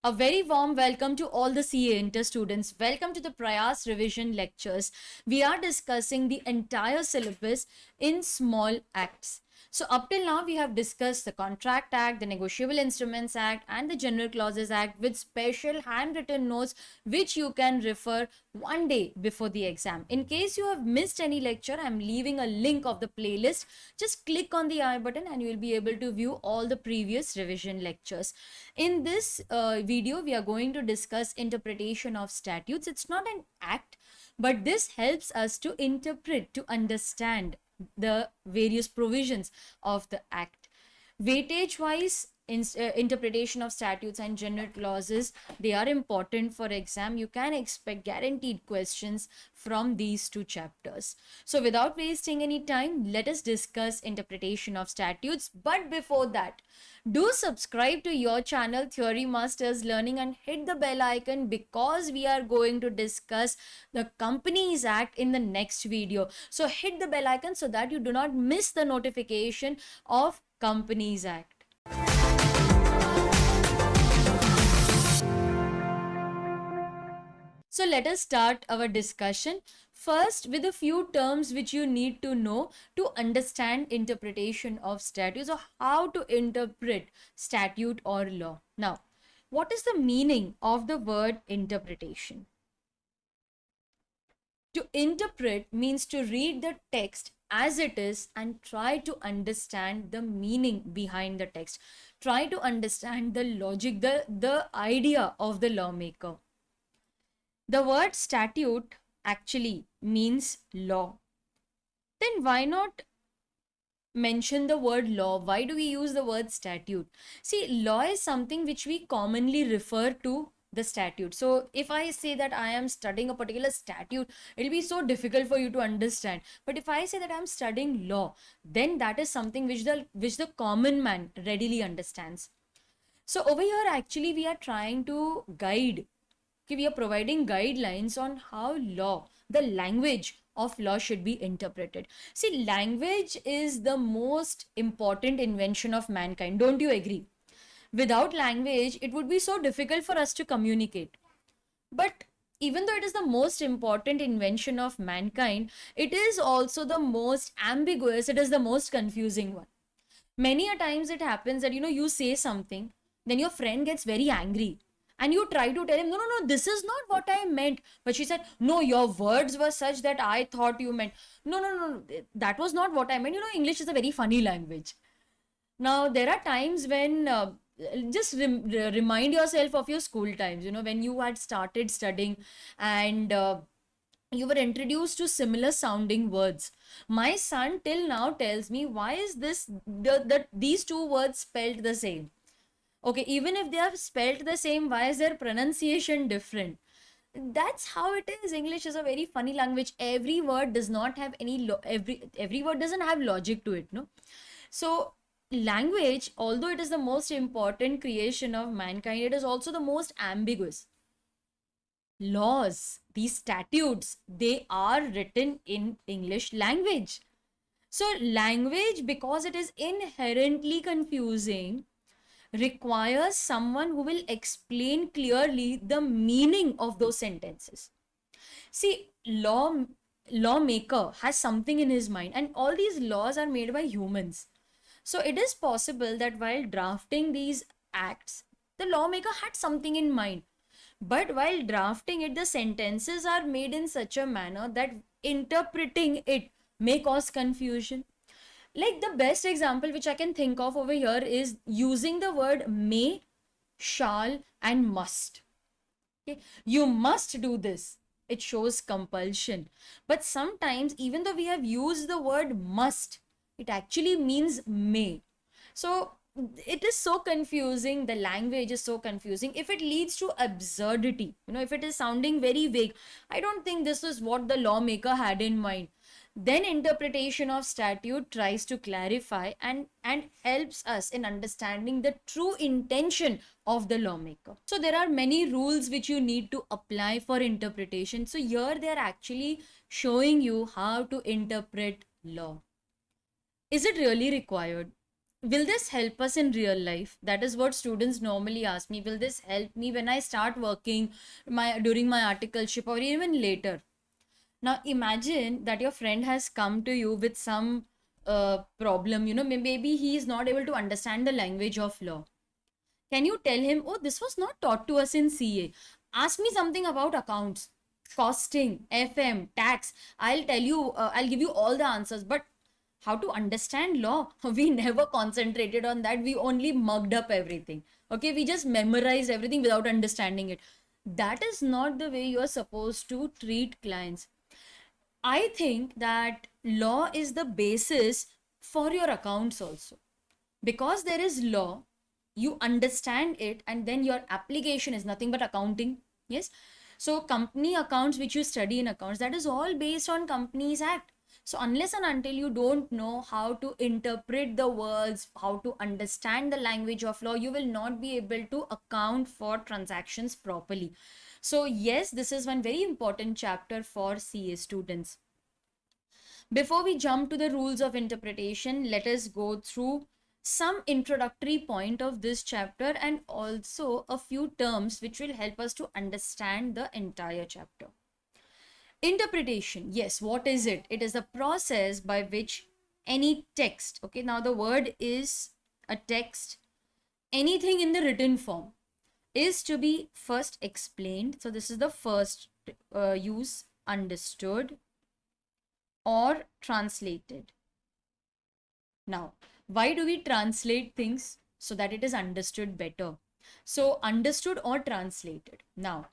A very warm welcome to all the CA Inter students. Welcome to the Prayas revision lectures. We are discussing the entire syllabus in small acts. So up till now we have discussed the Contract Act, the Negotiable Instruments Act and the General Clauses Act with special handwritten notes which you can refer one day before the exam. In case you have missed any lecture, I am leaving a link of the playlist. Just click on the I button and you will be able to view all the previous revision lectures. In this video, we are going to discuss interpretation of statutes. It's not an act, but this helps us to interpret, to understand the various provisions of the act. Weightage wise, interpretation of statutes and general clauses, they are important for exam. You can expect guaranteed questions from these two chapters. So without wasting any time, let us discuss interpretation of statutes. But before that, do subscribe to your channel Theory Masters Learning and hit the bell icon because we are going to discuss the Companies Act in the next video. So hit the bell icon so that you do not miss the notification of Companies Act. So let us start our discussion first with a few terms which you need to know to understand interpretation of statutes or how to interpret statute or law. Now, what is the meaning of the word interpretation? To interpret means to read the text as it is and try to understand the meaning behind the text. Try to understand the logic, the idea of the lawmaker. The word statute actually means law. Then why not mention the word law? Why do we use the word statute? See, law is something which we commonly refer to the statute. So if I say that I am studying a particular statute, it'll be so difficult for you to understand. But if I say that I'm studying law, then that is something which the common man readily understands. So over here, actually, we are trying to guide. We are providing guidelines on how law, the language of law should be interpreted. See, language is the most important invention of mankind. Don't you agree? Without language, it would be so difficult for us to communicate. But even though it is the most important invention of mankind, it is also the most ambiguous, it is the most confusing one. Many a times it happens that, you say something, then your friend gets very angry and you try to tell him, no, this is not what I meant. But she said, no, your words were such that I thought you meant. No, that was not what I meant. English is a very funny language. Now, there are times when just remind yourself of your school times, when you had started studying and you were introduced to similar sounding words. My son till now tells me, why is these two words spelled the same? Okay, even if they are spelled the same, why is their pronunciation different? That's how it is. English is a very funny language. Every word does not have any every word doesn't have logic to it, no? So language, although it is the most important creation of mankind, it is also the most ambiguous. Laws, these statutes, they are written in English language. So language, because it is inherently confusing, requires someone who will explain clearly the meaning of those sentences. See, lawmaker has something in his mind, and all these laws are made by humans. So it is possible that while drafting these acts, the lawmaker had something in mind. But while drafting it, the sentences are made in such a manner that interpreting it may cause confusion. Like the best example which I can think of over here is using the word may, shall, and must. Okay? You must do this. It shows compulsion. But sometimes, even though we have used the word must, it actually means may. So it is so confusing. The language is so confusing. If it leads to absurdity, if it is sounding very vague, I don't think this is what the lawmaker had in mind. Then interpretation of statute tries to clarify and helps us in understanding the true intention of the lawmaker. So there are many rules which you need to apply for interpretation. So here they are actually showing you how to interpret law. Is it really required? will this help us in real life? That is what students normally ask me. Will this help me when I start working during my articleship or even later? Now imagine that your friend has come to you with some problem, maybe he is not able to understand the language of law. Can you tell him, oh, this was not taught to us in CA? Ask me something about accounts, costing, FM, tax. I'll tell you, I'll give you all the answers. But how to understand law? We never concentrated on that. We only mugged up everything. Okay, we just memorized everything without understanding it. That is not the way you are supposed to treat clients. I think that law is the basis for your accounts also. Because there is law, you understand it, and then your application is nothing but accounting. Yes. So company accounts, which you study in accounts, that is all based on Companies Act. So unless and until you don't know how to interpret the words, how to understand the language of law, you will not be able to account for transactions properly. So yes, this is one very important chapter for CA students. Before we jump to the rules of interpretation, let us go through some introductory point of this chapter and also a few terms which will help us to understand the entire chapter. Interpretation, yes, what is it? It is the process by which any text, okay, now the word is a text, anything in the written form is to be first explained. So this is the first use, understood or translated. Now, why do we translate things? So that it is understood better. So understood or translated. Now,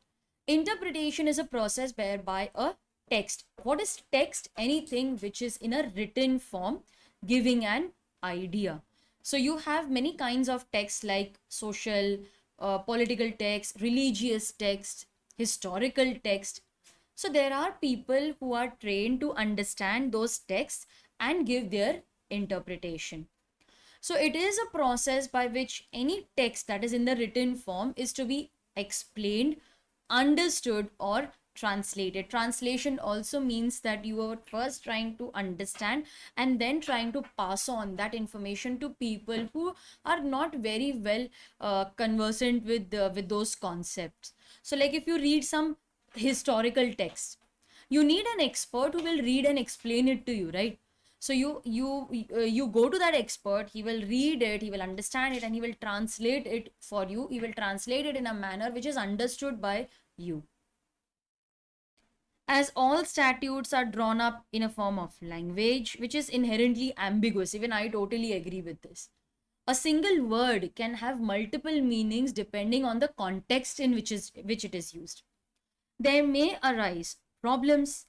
interpretation is a process whereby a text. What is text? Anything which is in a written form, giving an idea. So you have many kinds of text like social, political text, religious text, historical text. So there are people who are trained to understand those texts and give their interpretation. So it is a process by which any text that is in the written form is to be explained, understood, or translated. Translation also means that you are first trying to understand and then trying to pass on that information to people who are not very well conversant with those concepts. So like if you read some historical text, you need an expert who will read and explain it to you, right? So you go to that expert, he will read it, he will understand it, and he will translate it for you. He will translate it in a manner which is understood by you. As all statutes are drawn up in a form of language which is inherently ambiguous, even I totally agree with this. A single word can have multiple meanings depending on the context in which it is used. There may arise problems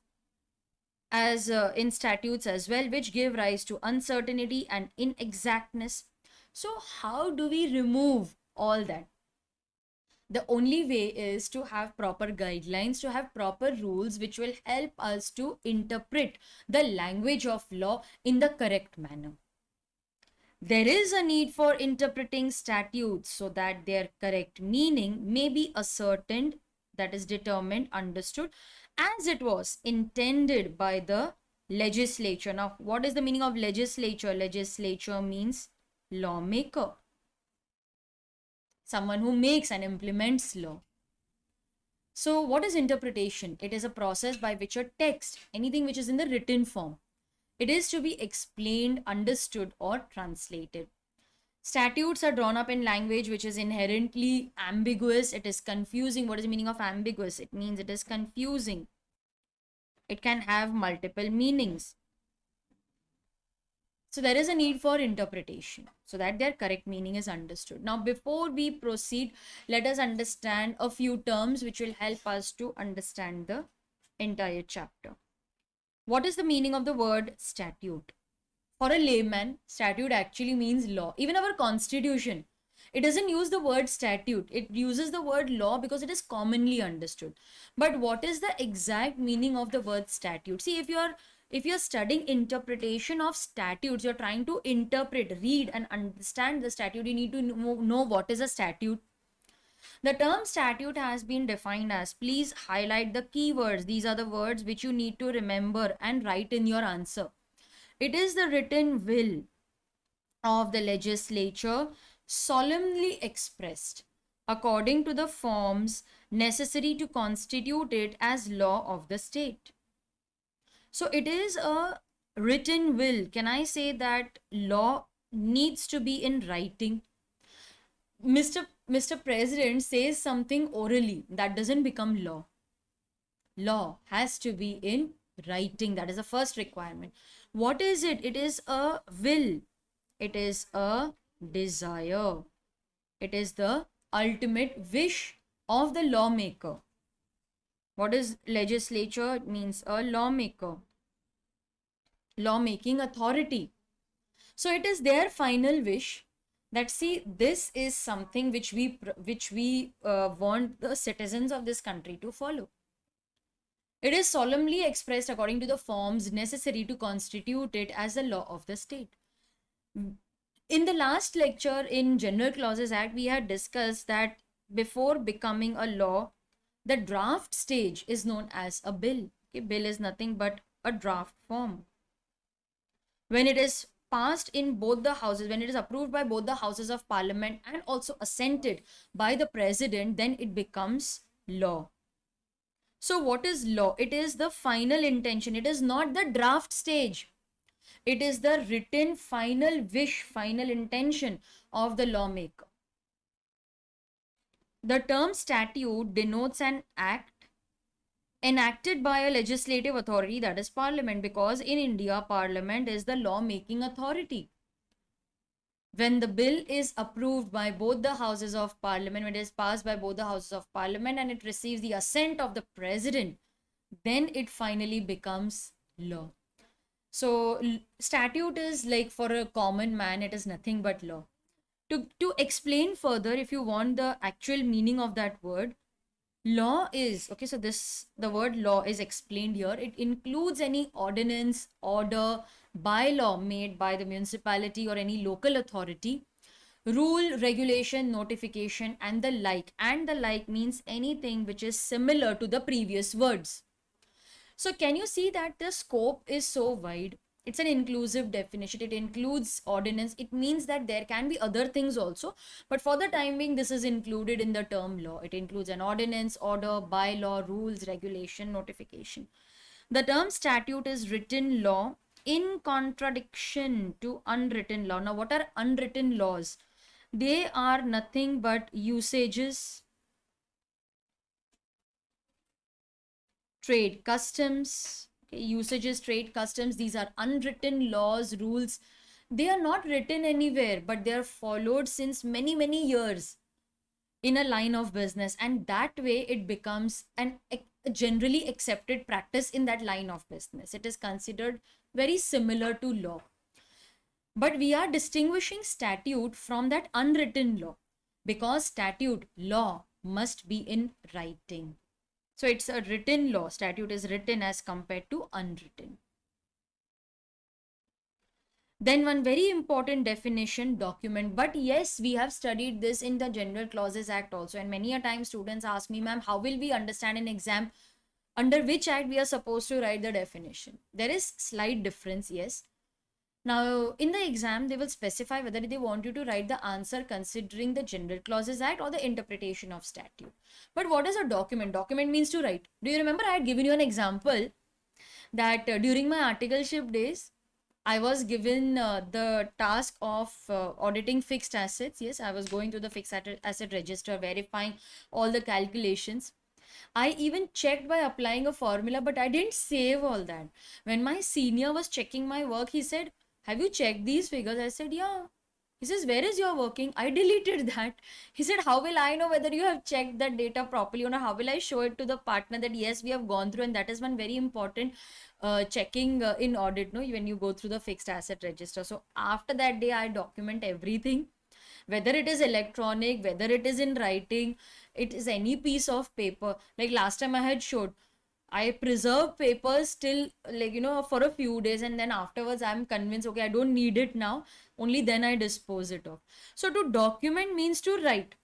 as in statutes as well, which give rise to uncertainty and inexactness. So how do we remove all that? The only way is to have proper guidelines, to have proper rules which will help us to interpret the language of law in the correct manner. There is a need for interpreting statutes so that their correct meaning may be ascertained, that is determined, understood, as it was intended by the legislature. Now, what is the meaning of legislature? Legislature means lawmaker, someone who makes and implements law. So, what is interpretation? It is a process by which a text, anything which is in the written form, it is to be explained, understood, or translated. Statutes are drawn up in language which is inherently ambiguous. It is confusing. What is the meaning of ambiguous? It means it is confusing. It can have multiple meanings. So there is a need for interpretation so that their correct meaning is understood. Now, before we proceed, let us understand a few terms which will help us to understand the entire chapter. What is the meaning of the word statute? For a layman, statute actually means law. Even our constitution, it doesn't use the word statute. It uses the word law because it is commonly understood. But what is the exact meaning of the word statute? See, if you're studying interpretation of statutes, you're trying to interpret, read and understand the statute, you need to know what is a statute. The term statute has been defined as, please highlight the keywords. These are the words which you need to remember and write in your answer. It is the written will of the legislature solemnly expressed according to the forms necessary to constitute it as law of the state. So it is a written will. Can I say that law needs to be in writing? Mr. President says something orally, that doesn't become law. Law has to be in writing. That is the first requirement. What is it? It is a will. It is a desire. It is the ultimate wish of the lawmaker. What is legislature? It means a lawmaker, lawmaking authority. So it is their final wish that, see, this is something which we want the citizens of this country to follow. It is solemnly expressed according to the forms necessary to constitute it as a law of the state. In the last lecture in General Clauses Act, we had discussed that before becoming a law, the draft stage is known as a bill. Okay, bill is nothing but a draft form. When it is passed in both the houses, when it is approved by both the houses of parliament and also assented by the president, then it becomes law. So what is law? It is the final intention. It is not the draft stage. It is the written final wish, final intention of the lawmaker. The term statute denotes an act enacted by a legislative authority, that is parliament, because in India, parliament is the law-making authority. When the bill is approved by both the houses of parliament, when it is passed by both the houses of parliament and it receives the assent of the president, then it finally becomes law. So statute is like, for a common man, it is nothing but law. To explain further, if you want the actual meaning of that word, law is, okay, so the word law is explained here. It includes any ordinance, order, bylaw made by the municipality or any local authority, rule, regulation, notification, and the like. And the like means anything which is similar to the previous words. So can you see that the scope is so wide? It's an inclusive definition. It includes ordinance. It means that there can be other things also. But for the time being, this is included in the term law. It includes an ordinance, order, bylaw, rules, regulation, notification. The term statute is written law in contradiction to unwritten law. Now, what are unwritten laws? They are nothing but usages, trade customs. Okay, usages, trade customs, these are unwritten laws, rules. They are not written anywhere, but they are followed since many years in a line of business, and that way it becomes a generally accepted practice in that line of business. It is considered very similar to law. But we are distinguishing statute from that unwritten law, because statute, law, must be in writing. So it's a written law. Statute is written as compared to unwritten. Then one very important definition, document. But yes, we have studied this in the General Clauses Act also. And many a time students ask me, ma'am, how will we understand in exam under which act we are supposed to write the definition? There is slight difference, yes. Now, in the exam, they will specify whether they want you to write the answer considering the General Clauses Act or the interpretation of statute. But what is a document? Document means to write. Do you remember I had given you an example that during my articleship days, I was given the task of auditing fixed assets. Yes, I was going through the fixed asset register, verifying all the calculations. I even checked by applying a formula, but I didn't save all that. When my senior was checking my work, he said, have you checked these figures? I said, yeah. He says, where is your working? I deleted that. He said, how will I know whether you have checked that data properly or not? How will I show it to the partner that yes, we have gone through? And that is one very important checking in audit, no, when you go through the fixed asset register. So after that day, I document everything, whether it is electronic, whether it is in writing, it is any piece of paper. Like last time I had showed, I preserve papers till, like, for a few days, and then afterwards I'm convinced, okay, I don't need it now. Only then I dispose it of. So to document means to write.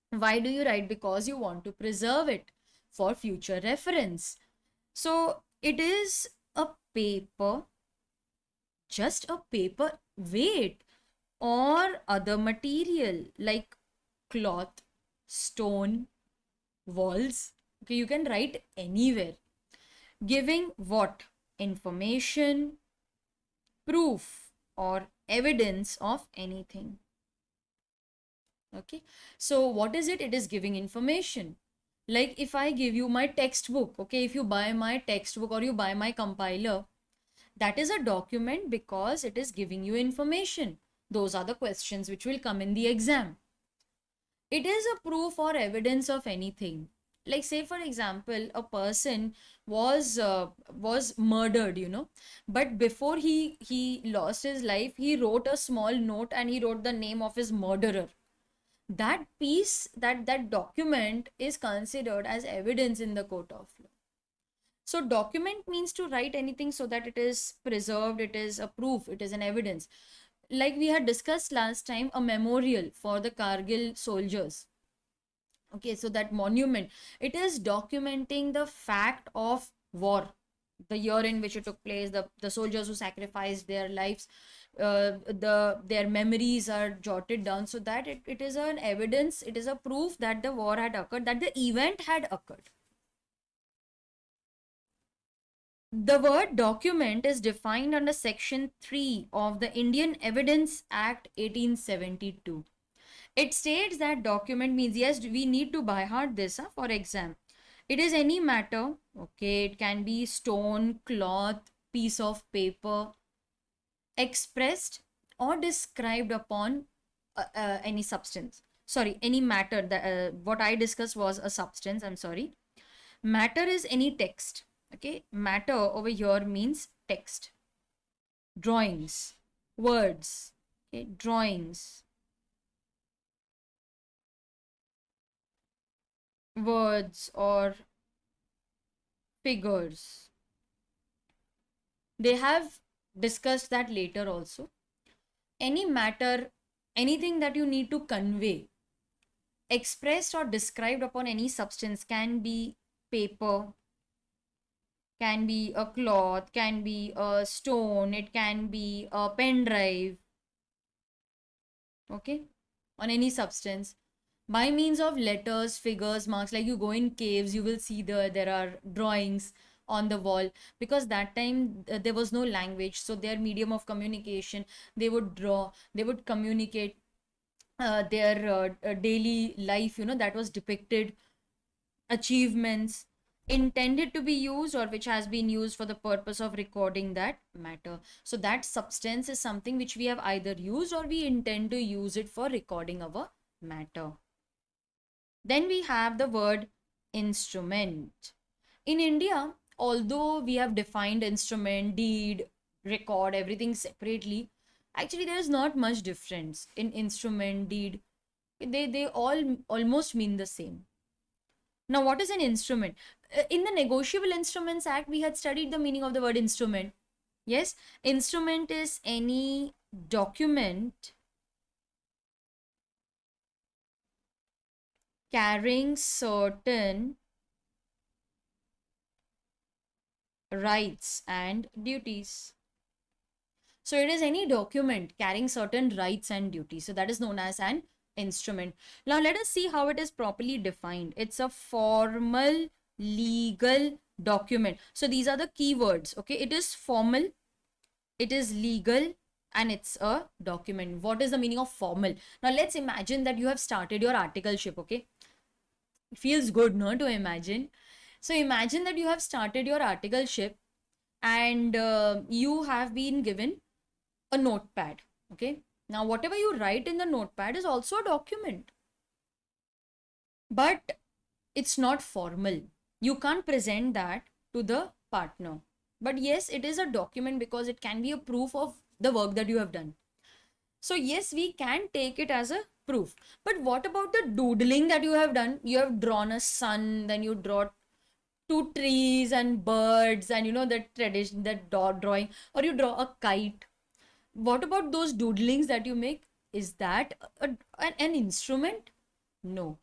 Why do you write? Because you want to preserve it for future reference. So it is a paper, just a paper. Wait, or other material like cloth, stone, walls. Okay, you can write anywhere. Giving what? Information, proof, or evidence of anything. Okay, so what is it? It is giving information. Like if I give you my textbook, okay, if you buy my textbook or you buy my compiler, that is a document because it is giving you information. Those are the questions which will come in the exam. It is a proof or evidence of anything. Like say for example, a person was murdered, but before he lost his life, he wrote a small note and he wrote the name of his murderer. That piece, that document is considered as evidence in the court of law. So document means to write anything so that it is preserved, it is a proof, it is an evidence. Like we had discussed last time, a memorial for the Kargil soldiers. Okay, so that monument, it is documenting the fact of war, the year in which it took place, the soldiers who sacrificed their lives, their memories are jotted down so that it is an evidence, it is a proof that the war had occurred, that the event had occurred. The word document is defined under Section 3 of the Indian Evidence Act 1872. It states that document means, yes, we need to by heart this for exam. It is any matter, okay, it can be stone, cloth, piece of paper, expressed or described upon any substance. Sorry, any matter. What I discussed was a substance, I'm sorry. Matter is any text. Okay, matter over here means text. Drawings, words, okay, drawings, words or figures. They have discussed that later also. Any matter, anything that you need to convey, expressed or described upon any substance, can be paper, can be a cloth, can be a stone, it can be a pen drive, okay, on any substance. By means of letters, figures, marks, like you go in caves, you will see there are drawings on the wall, because that time there was no language, so their medium of communication, they would draw, they would communicate their daily life, that was depicted, achievements intended to be used or which has been used for the purpose of recording that matter. So that substance is something which we have either used or we intend to use it for recording our matter. Then we have the word instrument. In India, although we have defined instrument, deed, record, everything separately, actually there is not much difference in instrument, deed. They all almost mean the same. Now, what is an instrument? In the Negotiable Instruments Act, we had studied the meaning of the word instrument. Yes, instrument is any document carrying certain rights and duties. So it is any document carrying certain rights and duties. So that is known as an instrument. Now let us see how it is properly defined. It's a formal legal document. So these are the keywords. Okay, it is formal, it is legal, and it's a document. What is the meaning of formal? Now let's imagine that you have started your articleship. Okay, it feels good, no, to imagine. So imagine that you have started your articleship and you have been given a notepad. Okay, now whatever you write in the notepad is also a document, but it's not formal. You can't present that to the partner, but yes, it is a document because it can be a proof of the work that you have done. So yes, we can take it as a proof. But what about the doodling that you have done? You have drawn a sun, then you draw two trees and birds, and that tradition, that drawing, or you draw a kite. What about those doodlings that you make? Is that an instrument? No.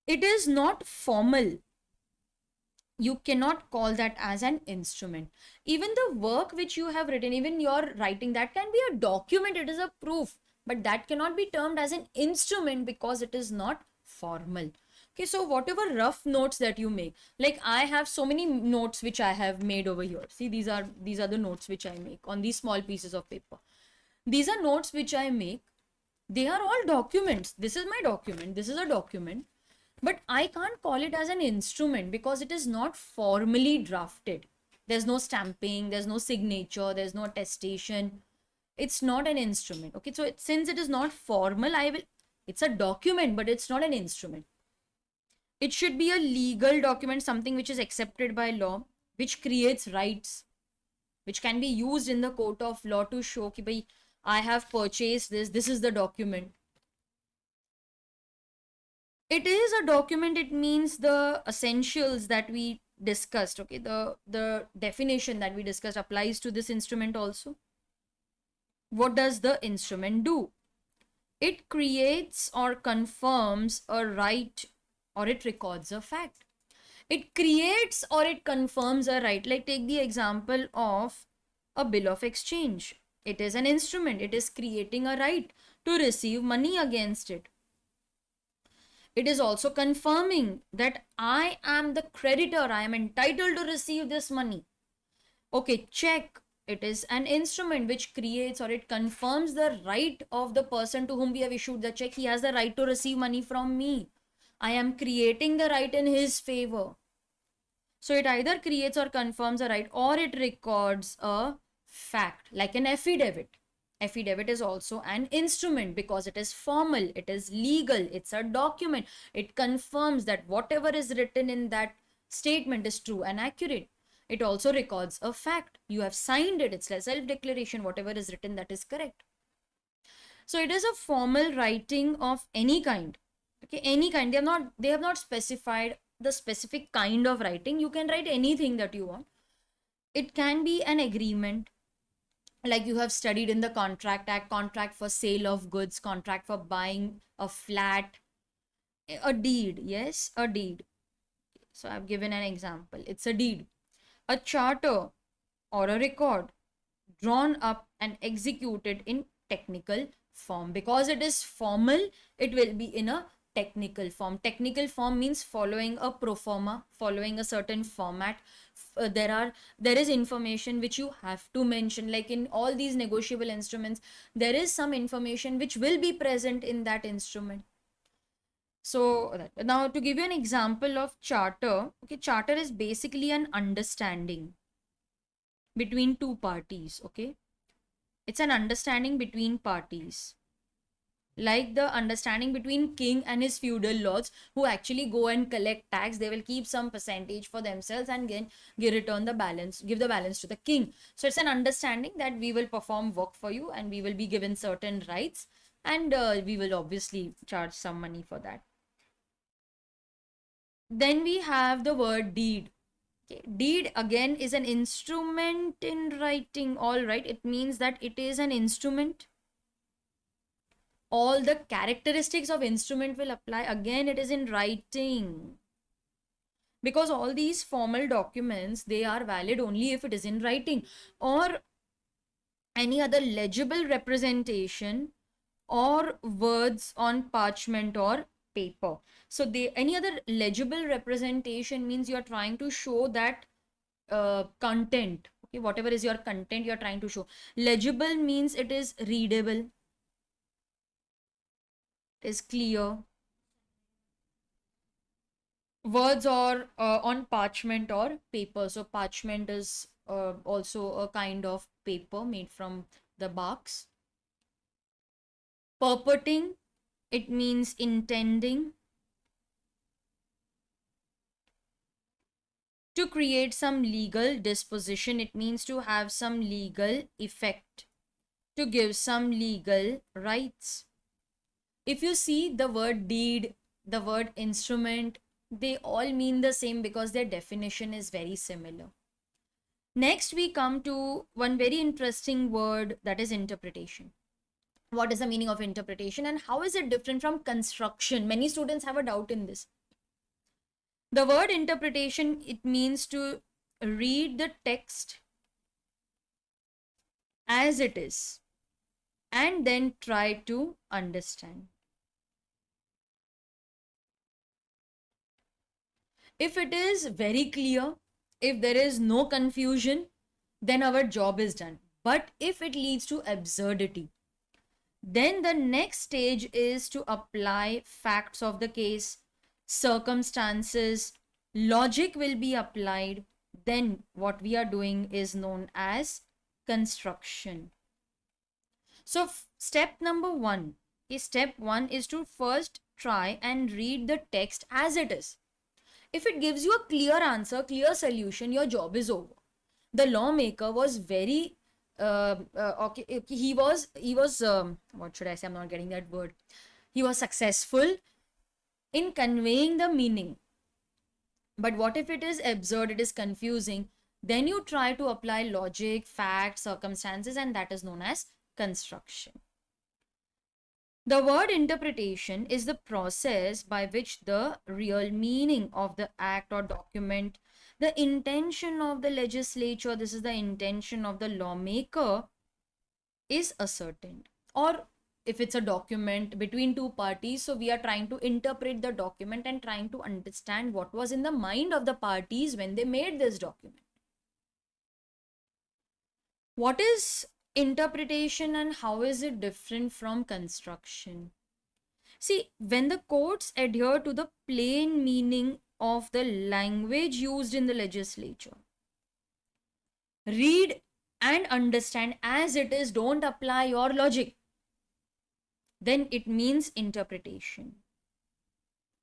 It is not formal. you cannot call that as an instrument. Even the work which you have written, even your writing, that can be a document, it is a proof, but that cannot be termed as an instrument because it is not formal. Okay, so whatever rough notes that you make, like I have so many notes which I have made over here. See, these are the notes which I make on these small pieces of paper. These are notes which I make. They are all documents. This is my document, this is a document, but I can't call it as an instrument because it is not formally drafted. There's no stamping, there's no signature, there's no attestation. It's not an instrument. Okay, so since it is not formal, it's a document, but it's not an instrument. It should be a legal document, something which is accepted by law, which creates rights, which can be used in the court of law to show कि भाई I have purchased this is the document. It is a document, it means the essentials that we discussed. Okay, the definition that we discussed applies to this instrument also. What does the instrument do? It creates or confirms a right, or it records a fact. It creates or it confirms a right. Like take the example of a bill of exchange. It is an instrument, it is creating a right to receive money against it. It is also confirming that I am the creditor, I am entitled to receive this money. Okay, check. It is an instrument which creates or it confirms the right of the person to whom we have issued the check. He has the right to receive money from me. I am creating the right in his favor. So it either creates or confirms a right, or it records a fact, like an affidavit. Affidavit is also an instrument because it is formal, it is legal, it's a document. It confirms that whatever is written in that statement is true and accurate. It also records a fact. You have signed it, it's a self-declaration, whatever is written, that is correct. So it is a formal writing of any kind. Okay, any kind. They have not specified the specific kind of writing. You can write anything that you want. It can be an agreement, like you have studied in the Contract Act, contract for sale of goods, contract for buying a flat, a deed. Yes, a deed. So I've given an example. It's a deed. A charter or a record drawn up and executed in technical form. Because it is formal, it will be in a technical form. Technical form means following a pro forma, following a certain format. There is information which you have to mention, like in all these negotiable instruments, there is some information which will be present in that instrument. So now to give you an example of charter, okay, charter is basically an understanding between two parties. Okay, it's an understanding between parties, like the understanding between king and his feudal lords, who actually go and collect tax. They will keep some percentage for themselves and then return the balance, give the balance to the king. So it's an understanding that we will perform work for you and we will be given certain rights, and we will obviously charge some money for that. Then we have the word deed. Okay. Deed again is an instrument in writing. All right, it means that it is an instrument. All the characteristics of instrument will apply. Again, it is in writing, because all these formal documents, they are valid only if it is in writing, or any other legible representation, or words on parchment or paper. So any other legible representation means you are trying to show that content. Okay, whatever is your content, you are trying to show. Legible means it is readable, is clear. Words or on parchment or paper. So parchment is also a kind of paper made from the barks. Purporting, it means intending. To create some legal disposition, it means to have some legal effect, to give some legal rights. If you see the word deed, the word instrument, they all mean the same because their definition is very similar. Next, we come to one very interesting word, that is interpretation. What is the meaning of interpretation and how is it different from construction? Many students have a doubt in this. The word interpretation, it means to read the text as it is and then try to understand. If it is very clear, if there is no confusion, then our job is done. But if it leads to absurdity, then the next stage is to apply facts of the case, circumstances, logic will be applied. Then what we are doing is known as construction. So, step one is to first try and read the text as it is. If it gives you a clear answer, clear solution, your job is over. The lawmaker was very okay. He was what should I say? I'm not getting that word. He was successful in conveying the meaning. But what if it is absurd? It is confusing. Then you try to apply logic, facts, circumstances, and that is known as construction. The word interpretation is the process by which the real meaning of the act or document, the intention of the legislature, this is the intention of the lawmaker, is ascertained. Or if it's a document between two parties, so we are trying to interpret the document and trying to understand what was in the mind of the parties when they made this document. What is interpretation and how is it different from construction? See, when the courts adhere to the plain meaning of the language used in the legislature, read and understand as it is, don't apply your logic, then it means interpretation.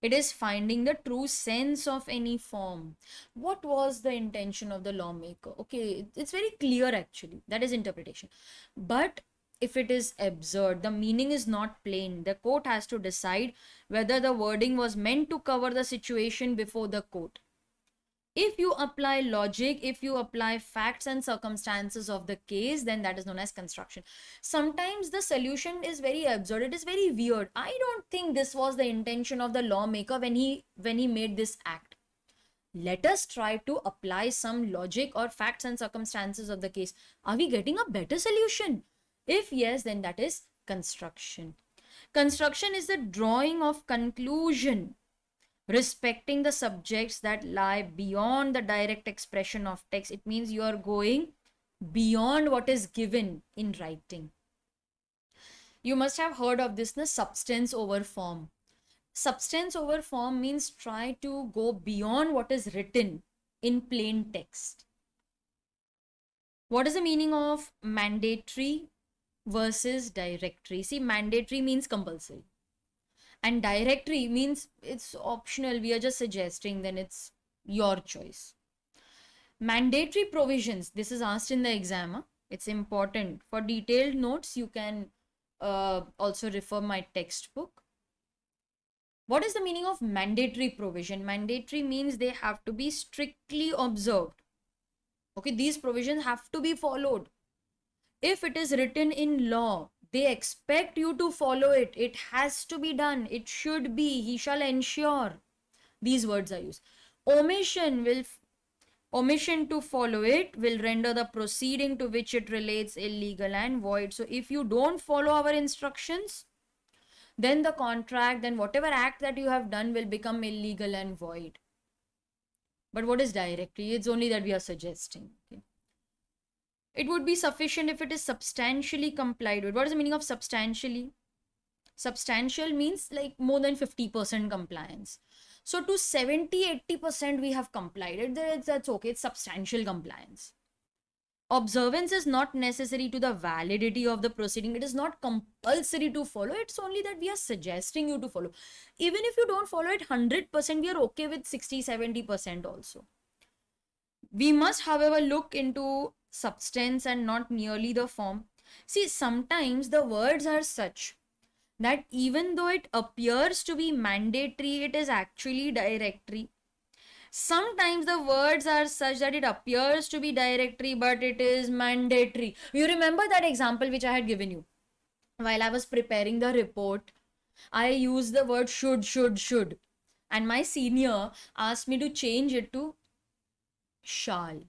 It is finding the true sense of any form. What was the intention of the lawmaker? Okay, it's very clear actually. That is interpretation. But if it is absurd, the meaning is not plain, the court has to decide whether the wording was meant to cover the situation before the court. If you apply logic, if you apply facts and circumstances of the case, then that is known as construction. Sometimes the solution is very absurd, it is very weird. I don't think this was the intention of the lawmaker when he made this act. Let us try to apply some logic or facts and circumstances of the case. Are we getting a better solution? If yes, then that is construction. Construction is the drawing of conclusion, respecting the subjects that lie beyond the direct expression of text. It means you are going beyond what is given in writing. You must have heard of this, the substance over form. Substance over form means try to go beyond what is written in plain text. What is the meaning of mandatory versus directory? See, mandatory means compulsory, and directory means it's optional, we are just suggesting, then it's your choice. Mandatory provisions, this is asked in the exam, it's important. For detailed notes you can also refer my textbook. What is the meaning of mandatory provision? Mandatory means they have to be strictly observed. Okay, these provisions have to be followed. If it is written in law, they expect you to follow it. It has to be done. It should be. He shall ensure. These words are used. Omission to follow it will render the proceeding to which it relates illegal and void. So if you don't follow our instructions, then the contract, then whatever act that you have done will become illegal and void. But what is directly? It's only that we are suggesting. Okay. It would be sufficient if it is substantially complied with. What is the meaning of substantially? Substantial means like more than 50% compliance. So to 70-80% we have complied. That's okay. It's substantial compliance. Observance is not necessary to the validity of the proceeding. It is not compulsory to follow. It's only that we are suggesting you to follow. Even if you don't follow it 100%, we are okay with 60-70% also. We must, however, look into substance and not merely the form. See, sometimes the words are such that even though it appears to be mandatory, it is actually directory. Sometimes the words are such that it appears to be directory, but it is mandatory. You remember that example which I had given you? While I was preparing the report, I used the word should. and my senior asked me to change it to shall.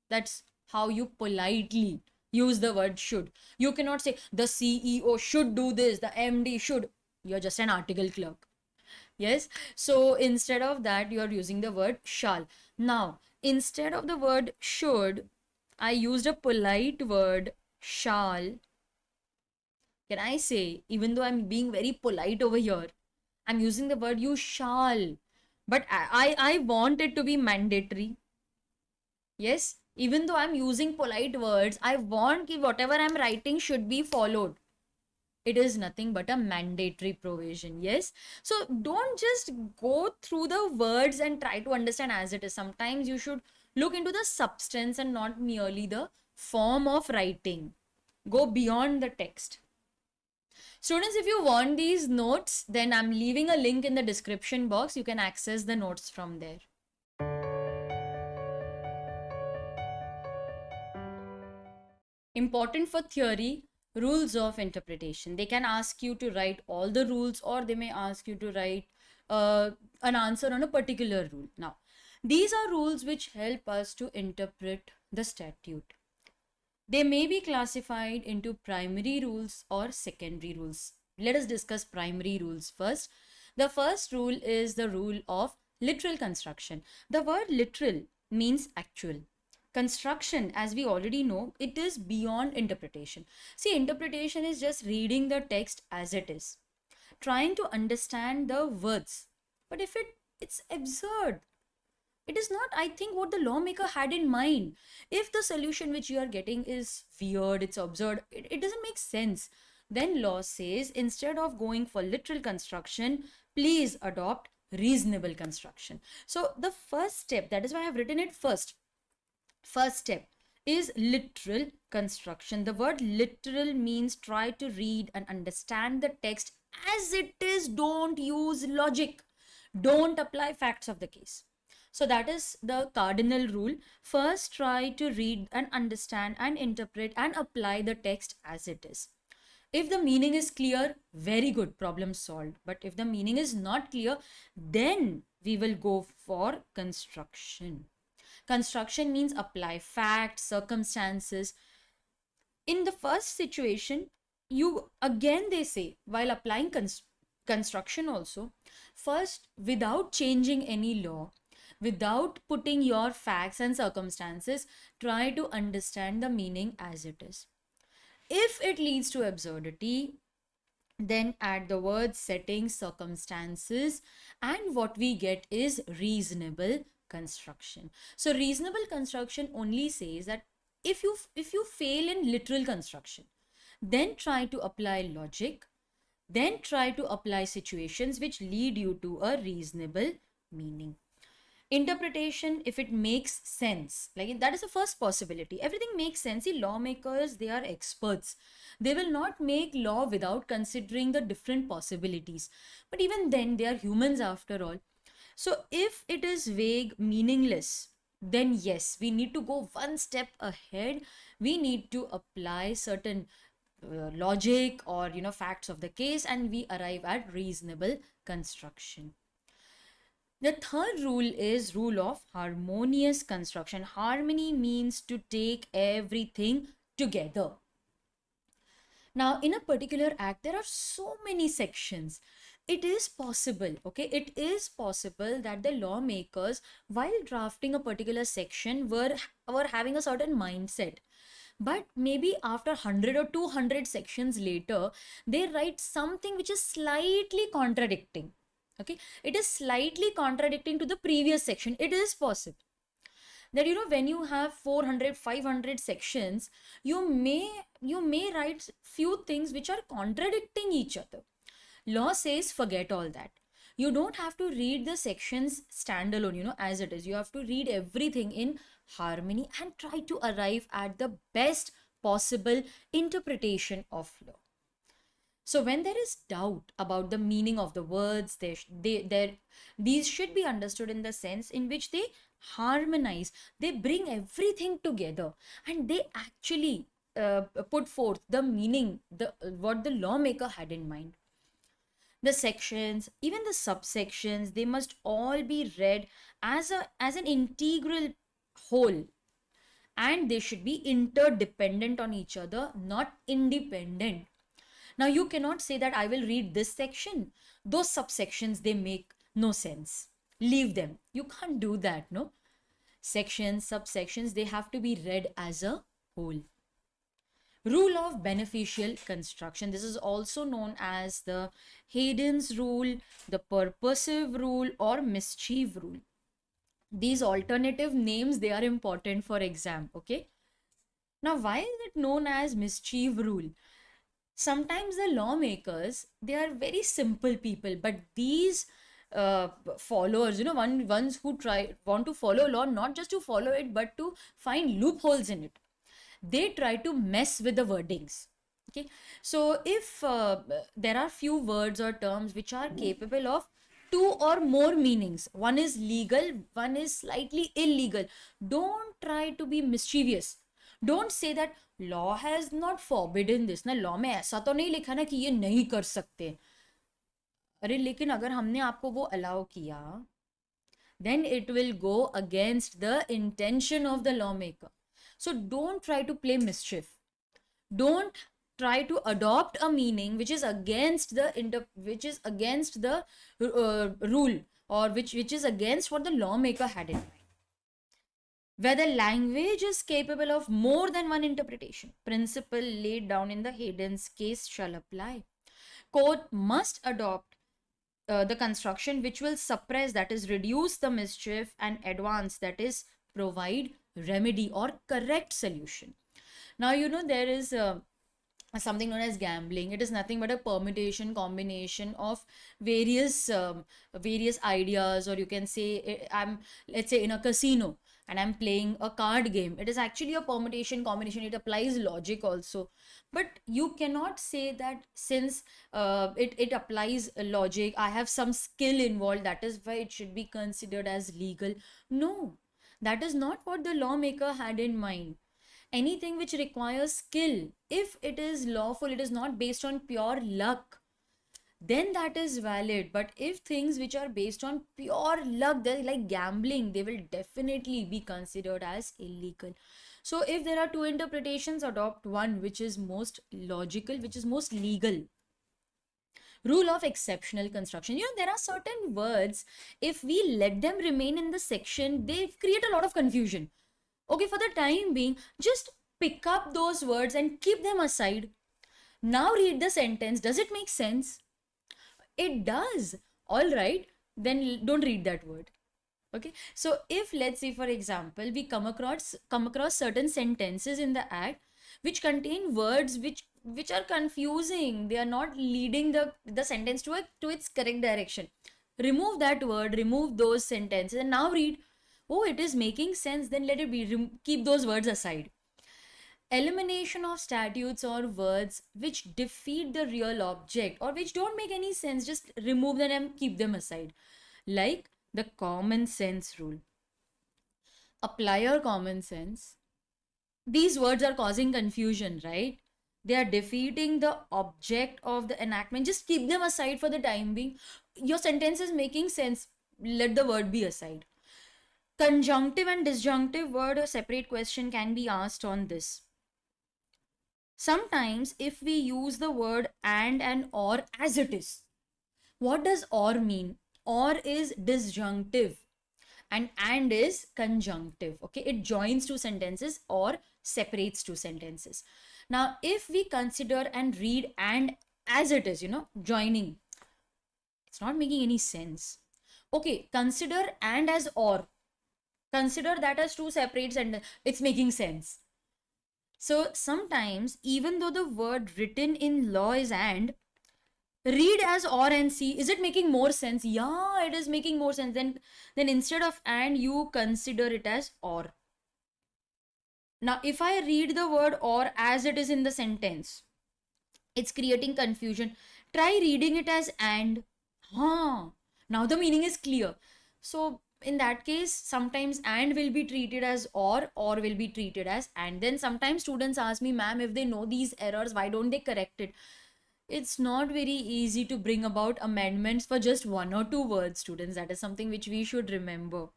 That's how you politely use the word should. You cannot say the CEO should do this, the MD should. You're just an article clerk. Yes. So instead of that, you are using the word shall. Now, instead of the word should, I used a polite word shall. Can I say, even though I'm being very polite over here, I'm using the word you shall. But I want it to be mandatory. Yes, even though I'm using polite words, I want ki whatever I'm writing should be followed. It is nothing but a mandatory provision. Yes. So don't just go through the words and try to understand as it is. Sometimes you should look into the substance and not merely the form of writing. Go beyond the text. Students, if you want these notes, then I'm leaving a link in the description box. You can access the notes from there. Important for theory, rules of interpretation. They can ask you to write all the rules, or they may ask you to write an answer on a particular rule. Now, these are rules which help us to interpret the statute. They may be classified into primary rules or secondary rules. Let us discuss primary rules first. The first rule is the rule of literal construction. The word literal means actual. Construction, as we already know, it is beyond interpretation. See, interpretation is just reading the text as it is, trying to understand the words. But if it's absurd, it is not, I think, what the lawmaker had in mind. If the solution which you are getting is weird, it's absurd, it doesn't make sense, then law says instead of going for literal construction, please adopt reasonable construction. So the first step, that is why I have written it first. First step is literal construction. The word literal means try to read and understand the text as it is. Don't use logic. Don't apply facts of the case. So that is the cardinal rule. First, try to read and understand and interpret and apply the text as it is. If the meaning is clear, very good, problem solved. But if the meaning is not clear, then we will go for construction. Construction means apply facts, circumstances. In the first situation, you again, they say, while applying construction also, first, without changing any law, without putting your facts and circumstances, try to understand the meaning as it is. If it leads to absurdity, then add the words setting, circumstances, and what we get is reasonable construction. So reasonable construction only says that if you fail in literal construction, then try to apply logic, then try to apply situations which lead you to a reasonable meaning. Interpretation, if it makes sense, like that is the first possibility. Everything makes sense. See, lawmakers, they are experts. They will not make law without considering the different possibilities. But even then, they are humans after all. So if it is vague, meaningless, then yes, we need to go one step ahead. We need to apply certain logic or facts of the case, and we arrive at reasonable construction. The third rule is rule of harmonious construction. Harmony means to take everything together. Now, in a particular act, there are so many sections. It is possible, okay? It is possible that the lawmakers, while drafting a particular section, were having a certain mindset. But maybe after 100 or 200 sections later, they write something which is slightly contradicting. Okay, it is slightly contradicting to the previous section. It is possible that when you have 400 500 sections, you may write few things which are contradicting each other. Law says forget all that. You don't have to read the sections standalone, as it is. You have to read everything in harmony and try to arrive at the best possible interpretation of law. So when there is doubt about the meaning of the words, these should be understood in the sense in which they harmonize, they bring everything together, and they actually put forth the meaning, what the lawmaker had in mind. The sections, even the subsections, they must all be read as an integral whole, and they should be interdependent on each other, not independent. Now you cannot say that I will read this section, those subsections they make no sense, leave them. You can't do that, no. Sections, subsections, they have to be read as a whole. Rule of beneficial construction. This is also known as the Hayden's rule, the purposive rule, or mischief rule. These alternative names, they are important for exam, okay? Now, why is it known as mischief rule? Sometimes the lawmakers, they are very simple people, but these followers, ones who want to follow law, not just to follow it, but to find loopholes in it, they try to mess with the wordings. Okay, so if there are few words or terms which are capable of two or more meanings, one is legal, one is slightly illegal, don't try to be mischievous. Don't say that law has not forbidden this ना, law में ऐसा तो नहीं लिखा ना कि ये नहीं कर सकते. अरे लेकिन अगर हमने आपको वो allow किया, then it will go against the intention of the lawmaker. So don't try to play mischief. Don't try to adopt a meaning which is against the rule, or which is against what the lawmaker had in mind. Whether language is capable of more than one interpretation, principle laid down in the Hayden's case shall apply. Court must adopt the construction which will suppress, that is reduce the mischief, and advance, that is provide remedy or correct solution. Now there is something known as gambling. It is nothing but a permutation combination of various ideas, or you can say I'm, let's say, in a casino and I'm playing a card game. It is actually a permutation combination. It applies logic also, but you cannot say that since it applies logic, I have some skill involved, that is why it should be considered as legal. No, that is not what the lawmaker had in mind. Anything which requires skill, if it is lawful, it is not based on pure luck, then that is valid. But if things which are based on pure luck, they're like gambling, they will definitely be considered as illegal. So if there are two interpretations, adopt one which is most logical, which is most legal. Rule of exceptional construction. There are certain words, if we let them remain in the section, they create a lot of confusion. Okay, for the time being, just pick up those words and keep them aside. Now read the sentence. Does it make sense? It does. All right, then don't read that word. Okay, so if, let's say, for example, we come across certain sentences in the act which contain words which are confusing, they are not leading the sentence to its correct direction. Remove that word, remove those sentences, and now read. Oh, it is making sense, then let it be. Keep those words aside. Elimination of statutes or words which defeat the real object or which don't make any sense, just remove them and keep them aside. Like the common sense rule. Apply your common sense. These words are causing confusion, right? They are defeating the object of the enactment. Just keep them aside for the time being. Your sentence is making sense. Let the word be aside. Conjunctive and disjunctive word or separate question can be asked on this. Sometimes if we use the word and or as it is, what does or mean? Or is disjunctive and is conjunctive. Okay, it joins two sentences or separates two sentences. Now if we consider and read and as it is, joining, it's not making any sense. Okay, consider and as or, consider that as two separate sentences, it's making sense. So sometimes, even though the word written in law is and, read as or and see, is it making more sense? Yeah, it is making more sense. Then instead of and, you consider it as or. Now if I read the word or as it is in the sentence, it's creating confusion. Try reading it as and. Now the meaning is clear. So in that case, sometimes and will be treated as or will be treated as and. Then sometimes students ask me, ma'am, if they know these errors, why don't they correct it? It's not very easy to bring about amendments for just one or two words, students. That is something which we should remember.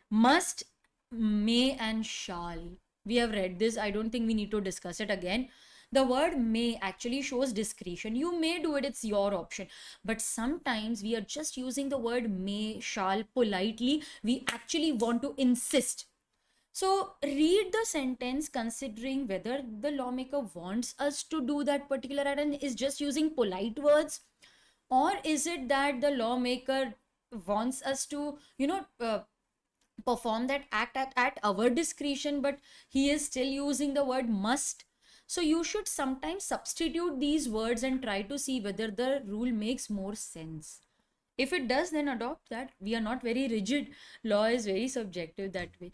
Must, may, and shall. We have read this. I don't think we need to discuss it again. The word may actually shows discretion. You may do it, it's your option. But sometimes we are just using the word may, shall politely. We actually want to insist. So, read the sentence considering whether the lawmaker wants us to do that particular act and is just using polite words, or is it that the lawmaker wants us to, perform that act at our discretion, but he is still using the word must. So you should sometimes substitute these words and try to see whether the rule makes more sense. If it does, then adopt that. We are not very rigid. Law is very subjective that way.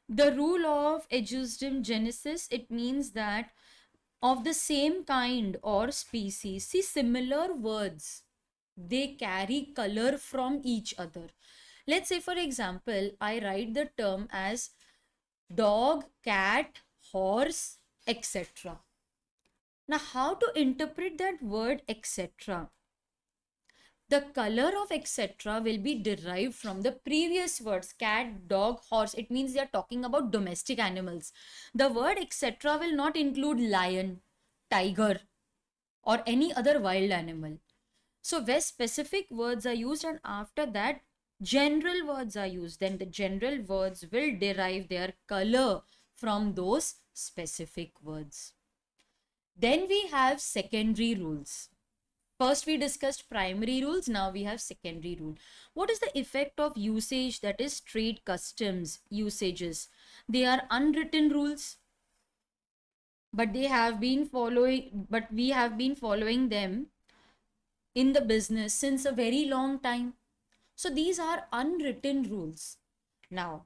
The rule of adjustum genesis, it means that of the same kind or species, see, similar words, they carry color from each other. Let's say, for example, I write the term as dog, cat, horse, etc. Now, how to interpret that word etc.? The color of etc. will be derived from the previous words cat, dog, horse. It means they are talking about domestic animals. The word etc. will not include lion, tiger, or any other wild animal. So where specific words are used and after that general words are used, then the general words will derive their color from those specific words. Then we have secondary rules. First we discussed primary rules, now we have secondary rule. What is the effect of usage, that is trade customs usages? They are unwritten rules, but we have been following them in the business since a very long time. So these are unwritten rules. Now,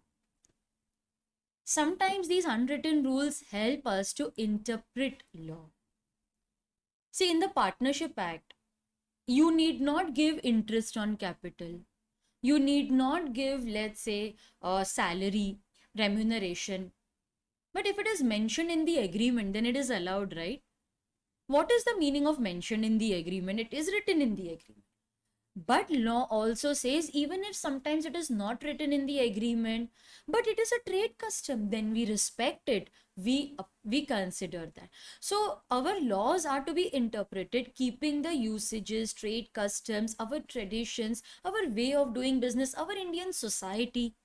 sometimes these unwritten rules help us to interpret law. See, in the Partnership Act, you need not give interest on capital. You need not give, let's say, salary, remuneration. But if it is mentioned in the agreement, then it is allowed, right? What is the meaning of mention in the agreement? It is written in the agreement. But law also says even if sometimes it is not written in the agreement, but it is a trade custom, then we respect it. We consider that. So our laws are to be interpreted keeping the usages, trade customs, our traditions, our way of doing business, our Indian society.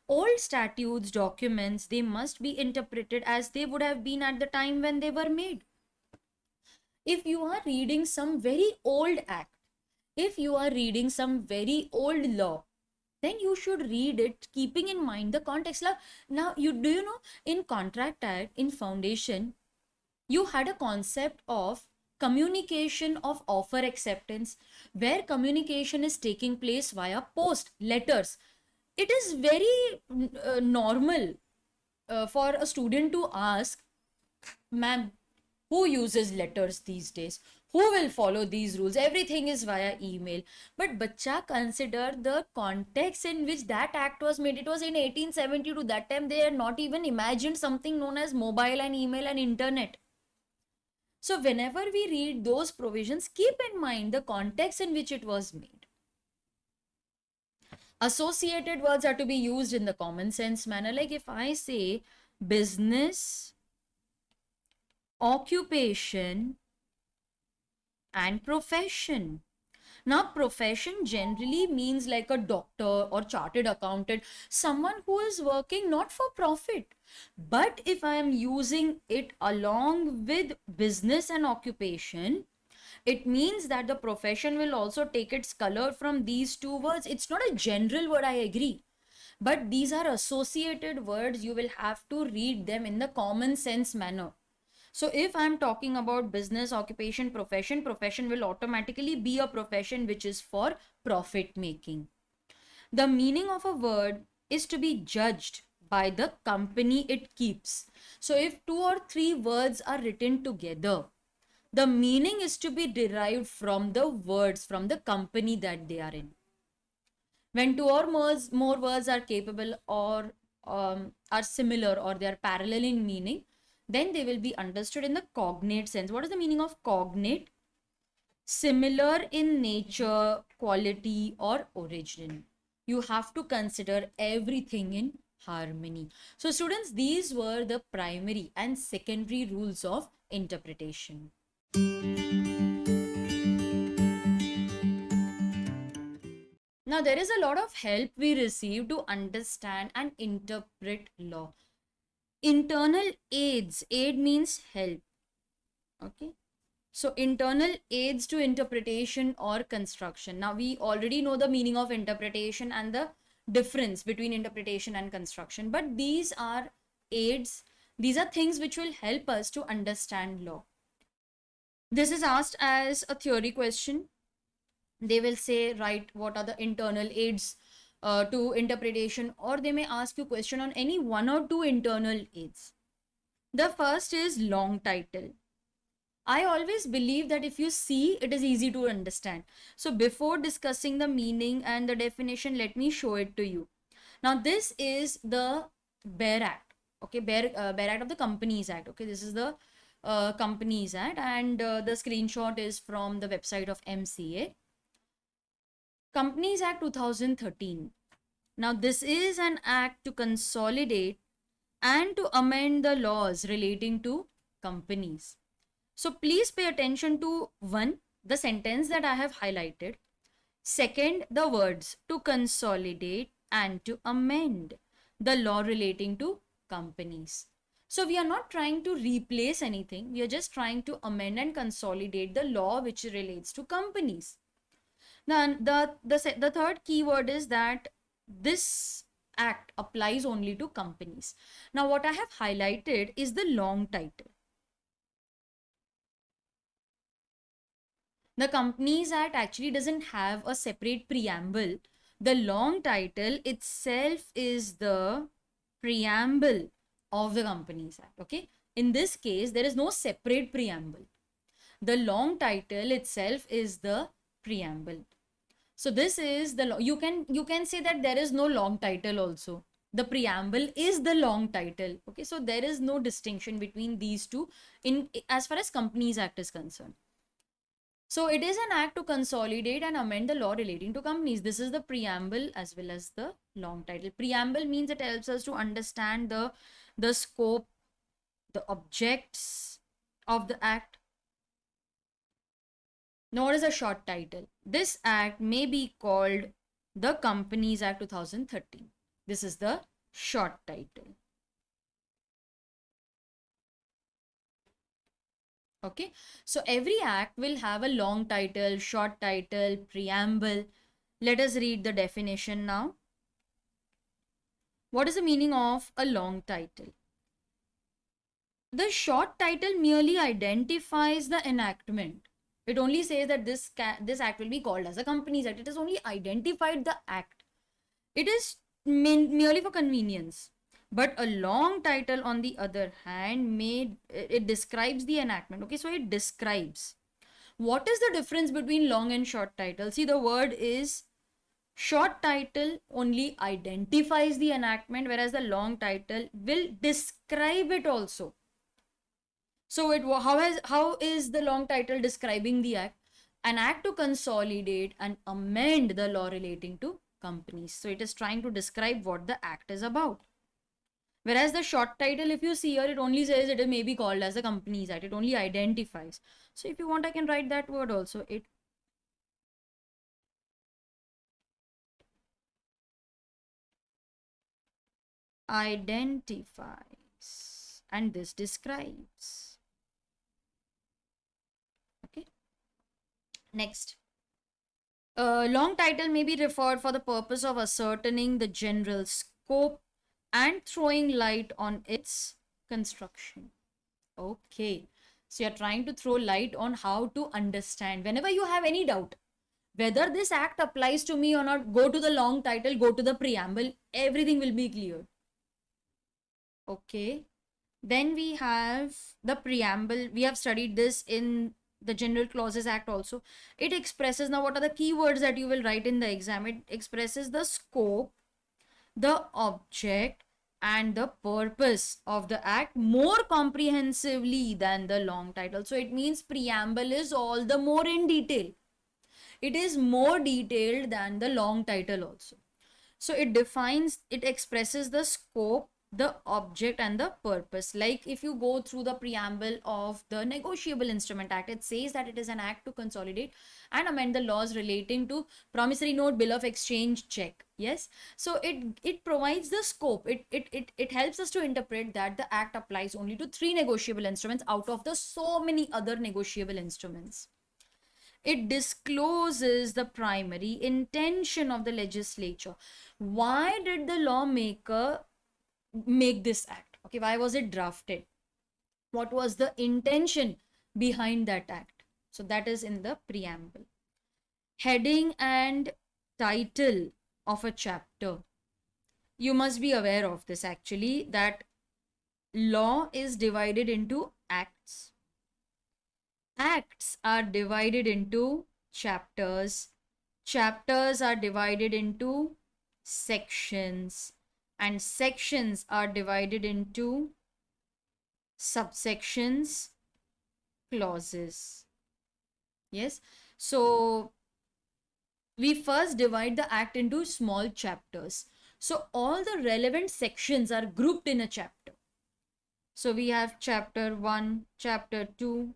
Old statutes, documents, they must be interpreted as they would have been at the time when they were made. If you are reading some very old act, if you are reading some very old law, then you should read it keeping in mind the context. Now you do you know in Contract Act, in foundation, you had a concept of communication of offer acceptance, where communication is taking place via post letters. It is very normal for a student to ask, ma'am, who uses letters these days? Who will follow these rules? Everything is via email. But bacha, consider the context in which that act was made. It was in 1872. That time they had not even imagined something known as mobile and email and internet. So whenever we read those provisions, keep in mind the context in which it was made. Associated words are to be used in the common sense manner. Like if I say business, occupation, and profession. Now, profession generally means like a doctor or chartered accountant, someone who is working not for profit. But if I am using it along with business and occupation, it means that the profession will also take its color from these two words. It's not a general word, I agree. But these are associated words. You will have to read them in the common sense manner. So if I'm talking about business, occupation, profession, profession will automatically be a profession which is for profit making. The meaning of a word is to be judged by the company it keeps. So if two or three words are written together, the meaning is to be derived from the words, from the company that they are in. When two or more words are capable or are similar or they are parallel in meaning, then they will be understood in the cognate sense. What is the meaning of cognate? similar in nature, quality, or origin. You have to consider everything in harmony. So, students, these were the primary and secondary rules of interpretation. Now, there is a lot of help we receive to understand and interpret law. Internal aids, aid means help. Okay. So, internal aids to interpretation or construction. Now, we already know the meaning of interpretation and the difference between interpretation and construction, but these are aids, these are things which will help us to understand law. This is asked as a theory question. They will say, right, what are the internal aids to interpretation, or they may ask you question on any one or two internal aids. The first is long title. I always believe that if you see, it is easy to understand. So before discussing the meaning and the definition, let me show it to you. Now this is the BEAR Act. Okay, BEAR Act of the Companies Act. Okay, this is the Companies Act, and the screenshot is from the website of MCA. Companies Act 2013. Now this is an act to consolidate and to amend the laws relating to companies. So please pay attention to one, the sentence that I have highlighted. Second, the words to consolidate and to amend the law relating to companies. So we are not trying to replace anything. We are just trying to amend and consolidate the law which relates to companies. Then the third keyword is that this act applies only to companies. Now what I have highlighted is the long title. The Companies Act actually doesn't have a separate preamble. The long title itself is the preamble of the Companies Act. Okay. In this case, there is no separate preamble. The long title itself is the preamble. So this is the you can say that there is no long title also. The preamble is the long title. Okay. So there is no distinction between these two in as far as Companies Act is concerned. So it is an act to consolidate and amend the law relating to companies. This is the preamble as well as the long title. Preamble means it helps us to understand the scope, the objects of the act. Now, what is a short title? This act may be called the Companies Act 2013. This is the short title. Okay, so every act will have a long title, short title, preamble. Let us read the definition now. What is the meaning of a long title? The short title merely identifies the enactment. It only says that this act will be called as a Companies Act. It has only identified the act. It is merely for convenience. But a long title, on the other hand, it describes the enactment. Okay, so it describes. What is the difference between long and short title? See, the word is short title only identifies the enactment, whereas the long title will describe it also. So how is the long title describing the act? An act to consolidate and amend the law relating to companies. So it is trying to describe what the act is about. Whereas the short title, if you see here, it only says it may be called as a Companies Act. It only identifies. So if you want, I can write that word also. It identifies and this describes. Okay. Next. Long title may be referred for the purpose of ascertaining the general scope and throwing light on its construction. Okay. So you're trying to throw light on how to understand. Whenever you have any doubt, whether this act applies to me or not, go to the long title, go to the preamble, everything will be clear. Okay. Then we have the preamble. We have studied this in the General Clauses Act also. It expresses, now what are the keywords that you will write in the exam? It expresses the scope, the object, and the purpose of the act more comprehensively than the long title. So it means preamble is all the more in detail. It is more detailed than the long title also. So it defines, it expresses the scope, the object, and the purpose. Like if you go through the preamble of the Negotiable Instrument Act, it says that it is an act to consolidate and amend the laws relating to promissory note, bill of exchange, check. Yes. So it provides the scope. It helps us to interpret that the act applies only to three negotiable instruments out of the so many other negotiable instruments. It discloses the primary intention of the legislature. Why did the lawmaker make this act? Okay, why was it drafted? What was the intention behind that act? So that is in the preamble. Heading and title of a chapter. You must be aware of this actually, that law is divided into acts. Acts are divided into chapters. Chapters are divided into sections. And sections are divided into subsections, clauses. Yes. So we first divide the act into small chapters. So all the relevant sections are grouped in a chapter. So we have chapter 1, chapter 2,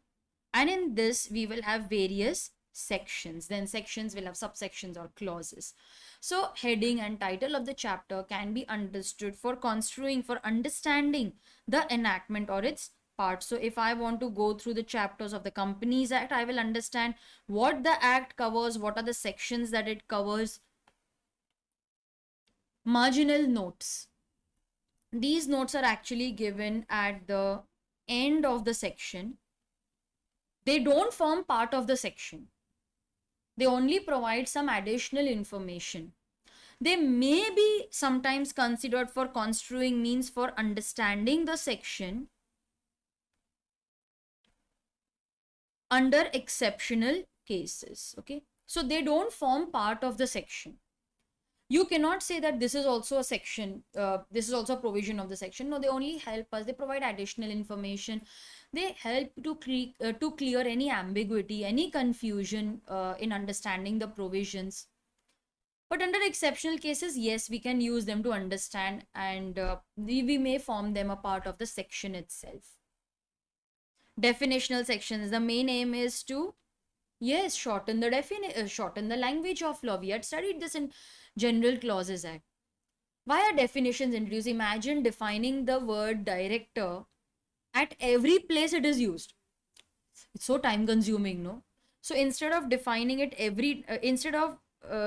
and in this we will have various sections. Then sections will have subsections or clauses. So heading and title of the chapter can be understood for construing, for understanding the enactment or its parts. So if I want to go through the chapters of the Companies Act, I will understand what the act covers, what are the sections that it covers. Marginal notes. These notes are actually given at the end of the section. They don't form part of the section. They only provide some additional information. They may be sometimes considered for construing, means for understanding the section under exceptional cases. Okay, so they don't form part of the section. You cannot say that this is also a section, this is also a provision of the section. No, they only help us, they provide additional information, they help to clear any ambiguity, any confusion in understanding the provisions. But under exceptional cases, yes, we can use them to understand, and we may form them a part of the section itself. Definitional sections, the main aim is to, yes, shorten the language of law. We had studied this in General Clauses Act. Why are definitions introduced? Imagine defining the word director at every place it is used. It's so time consuming, no? So instead of defining it instead of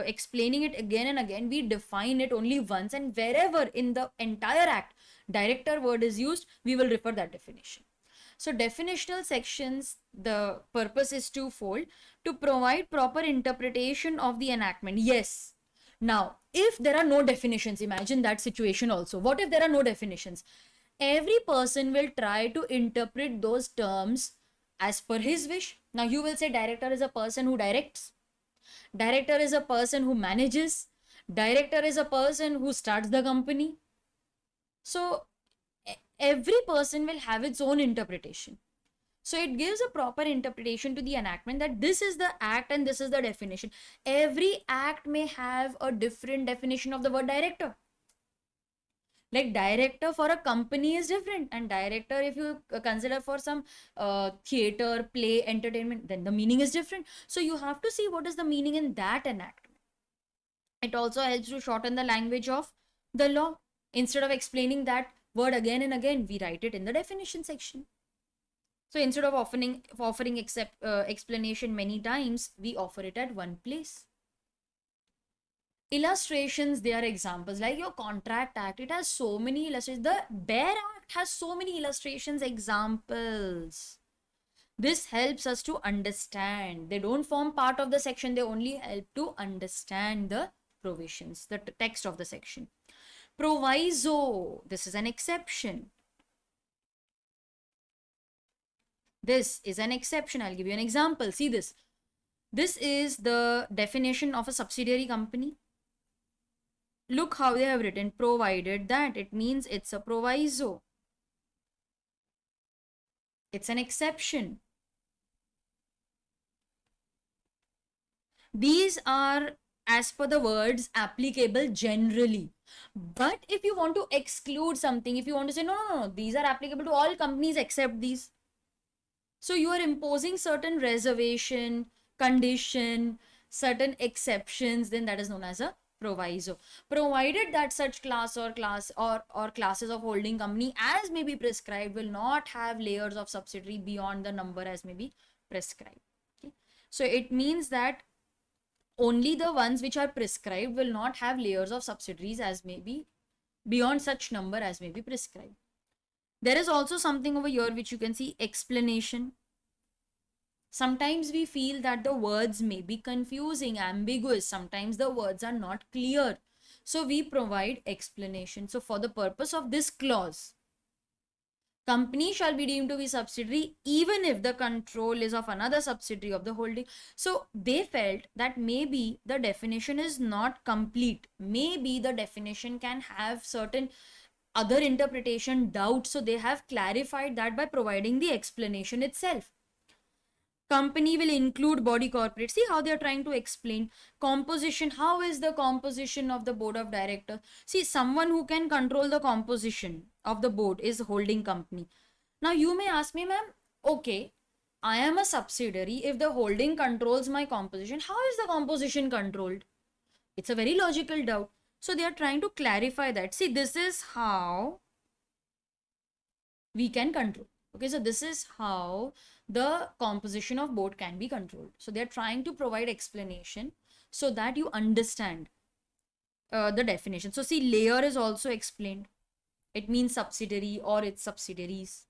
explaining it again and again, we define it only once, and wherever in the entire act director word is used, we will refer that definition. So definitional sections, the purpose is twofold: to provide proper interpretation of the enactment. Yes. Now, if there are no definitions, imagine that situation also. What if there are no definitions? Every person will try to interpret those terms as per his wish. Now, you will say director is a person who directs, director is a person who manages, director is a person who starts the company. So, every person will have its own interpretation. So it gives a proper interpretation to the enactment, that this is the act and this is the definition. Every act may have a different definition of the word director. Like director for a company is different, and director, if you consider for some theater, play, entertainment, then the meaning is different. So you have to see what is the meaning in that enactment. It also helps to shorten the language of the law. Instead of explaining that word again and again, we write it in the definition section. So instead of offering explanation many times, we offer it at one place. Illustrations, they are examples. Like your Contract Act, it has so many illustrations. The BEAR Act has so many illustrations, examples. This helps us to understand. They don't form part of the section, they only help to understand the provisions, the text of the section. Proviso, this is an exception. This is an exception. I'll give you an example. See this. This is the definition of a subsidiary company. Look how they have written provided that. It means it's a proviso. It's an exception. These are, as per the words, applicable generally. But if you want to exclude something, if you want to say, no, no, no, these are applicable to all companies except these. So you are imposing certain reservation, condition, certain exceptions, then that is known as a proviso. Provided that such class or classes of holding company as may be prescribed will not have layers of subsidiary beyond the number as may be prescribed. Okay? So it means that only the ones which are prescribed will not have layers of subsidiaries as may be beyond such number as may be prescribed. There is also something over here which you can see, explanation. Sometimes we feel that the words may be confusing, ambiguous. Sometimes the words are not clear. So we provide explanation. So for the purpose of this clause, company shall be deemed to be subsidiary even if the control is of another subsidiary of the holding. So they felt that maybe the definition is not complete. Maybe the definition can have certain other interpretation doubts. So they have clarified that by providing the explanation itself. Company will include body corporate. See how they are trying to explain composition. How is the composition of the board of director? See, someone who can control the composition of the board is holding company. Now you may ask me, ma'am, okay, I am a subsidiary. If the holding controls my composition, how is the composition controlled? It's a very logical doubt. So they are trying to clarify that. See, this is how we can control. Okay, so this is how the composition of board can be controlled. So they're trying to provide explanation so that you understand the definition. So see, layer is also explained. It means subsidiary or its subsidiaries.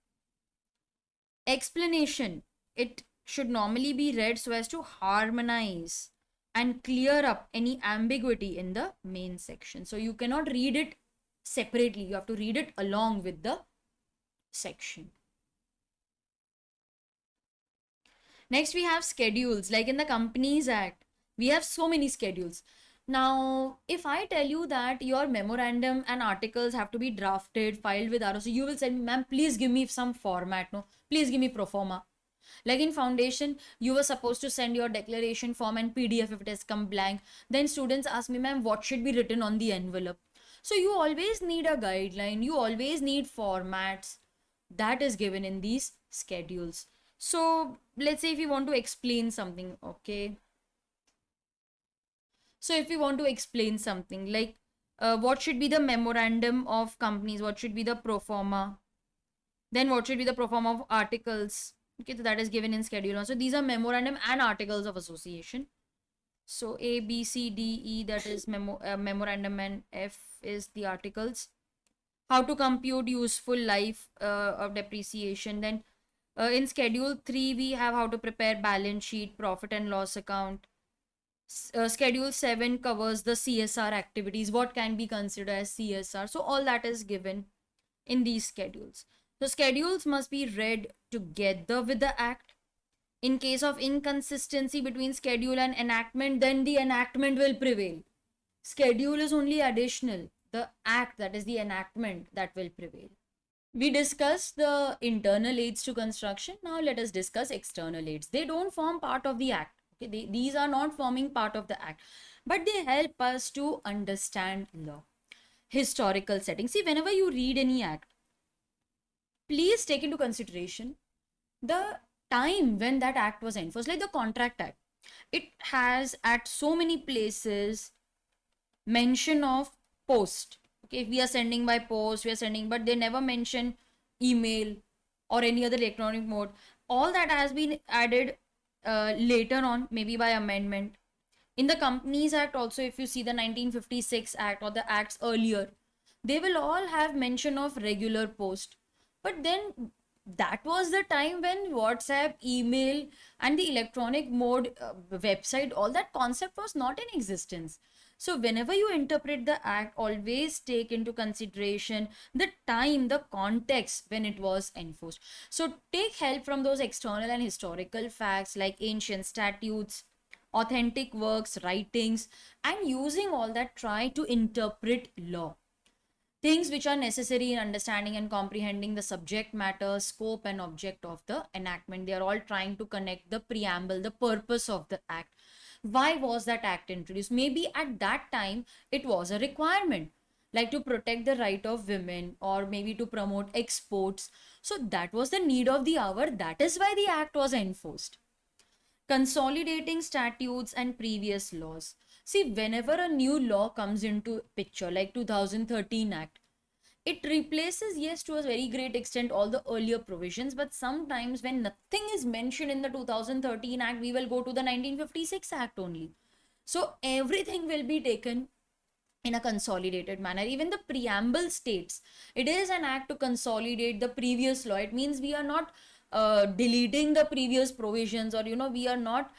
Explanation, it should normally be read so as to harmonize and clear up any ambiguity in the main section. So you cannot read it separately. You have to read it along with the section. Next, we have schedules. Like in the Companies Act, we have so many schedules. Now, if I tell you that your memorandum and articles have to be drafted, filed with ROC, you will say, ma'am, please give me some format. No, please give me pro forma. Like in foundation, you were supposed to send your declaration form and PDF if it has come blank. Then students ask me, ma'am, what should be written on the envelope? So you always need a guideline. You always need formats that is given in these schedules. So let's say if you want to explain something, okay. So if you want to explain something like what should be the memorandum of companies, what should be the pro forma, then what should be the pro forma of articles. Okay, so that is given in schedule. So these are memorandum and articles of association. So A, B, C, D, E, that is memorandum, and F is the articles. How to compute useful life of depreciation. Then in schedule 3, we have how to prepare balance sheet, profit and loss account. Schedule 7 covers the CSR activities, what can be considered as CSR. So all that is given in these schedules. The schedules must be read together with the act. In case of inconsistency between schedule and enactment, then the enactment will prevail. Schedule is only additional. The act, that is the enactment, that will prevail. We discussed the internal aids to construction. Now let us discuss external aids. They don't form part of the act. Okay, these are not forming part of the act, but they help us to understand law. Historical setting. See, whenever you read any act, please take into consideration the time when that act was enforced. Like the Contract Act, it has at so many places mention of post. Okay, if we are sending by post, we are sending, but they never mention email or any other electronic mode. All that has been added later on, maybe by amendment. In the Companies Act also, if you see the 1956 Act or the acts earlier, they will all have mention of regular post. But then that was the time when WhatsApp, email, and the electronic mode website, all that concept was not in existence. So whenever you interpret the act, always take into consideration the time, the context when it was enforced. So take help from those external and historical facts like ancient statutes authentic works, writings, and using all that, try to interpret law. Things which are necessary in understanding and comprehending the subject matter, scope, and object of the enactment. They are all trying to connect the preamble, the purpose of the act. Why was that act introduced? Maybe at that time it was a requirement, like to protect the right of women, or maybe to promote exports. So that was the need of the hour. That is why the act was enforced. Consolidating statutes and previous laws. See, whenever a new law comes into picture, like 2013 Act, it replaces, yes, to a very great extent, all the earlier provisions. But sometimes when nothing is mentioned in the 2013 Act, we will go to the 1956 Act only. So everything will be taken in a consolidated manner. Even the preamble states it is an act to consolidate the previous law. It means we are not deleting the previous provisions, or we are not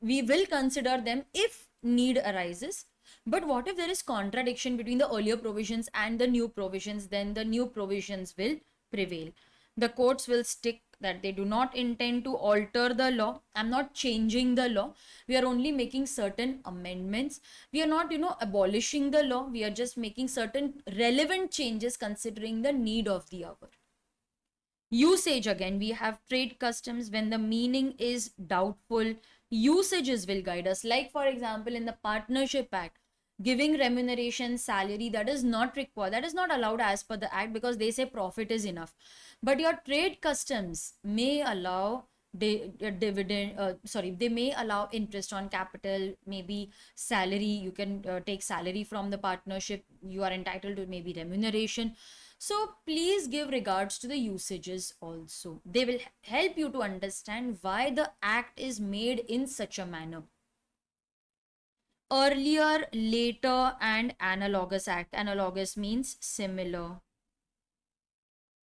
we will consider them if need arises. But what if there is contradiction between the earlier provisions and the new provisions? Then the new provisions will prevail. The courts will stick that they do not intend to alter the law. I'm not changing the law. We are only making certain amendments. We are not, abolishing the law. We are just making certain relevant changes considering the need of the hour. Usage, again, we have trade customs. When the meaning is doubtful, usages will guide us. Like, for example, in the Partnership Act, giving remuneration, salary, that is not required, that is not allowed as per the act, because they say profit is enough. But your trade customs may allow dividend, sorry, they may allow interest on capital, maybe salary. You can take salary from the partnership. You are entitled to maybe remuneration. So please give regards to the usages also. They will help you to understand why the act is made in such a manner. Earlier, later, and analogous act. Analogous means similar,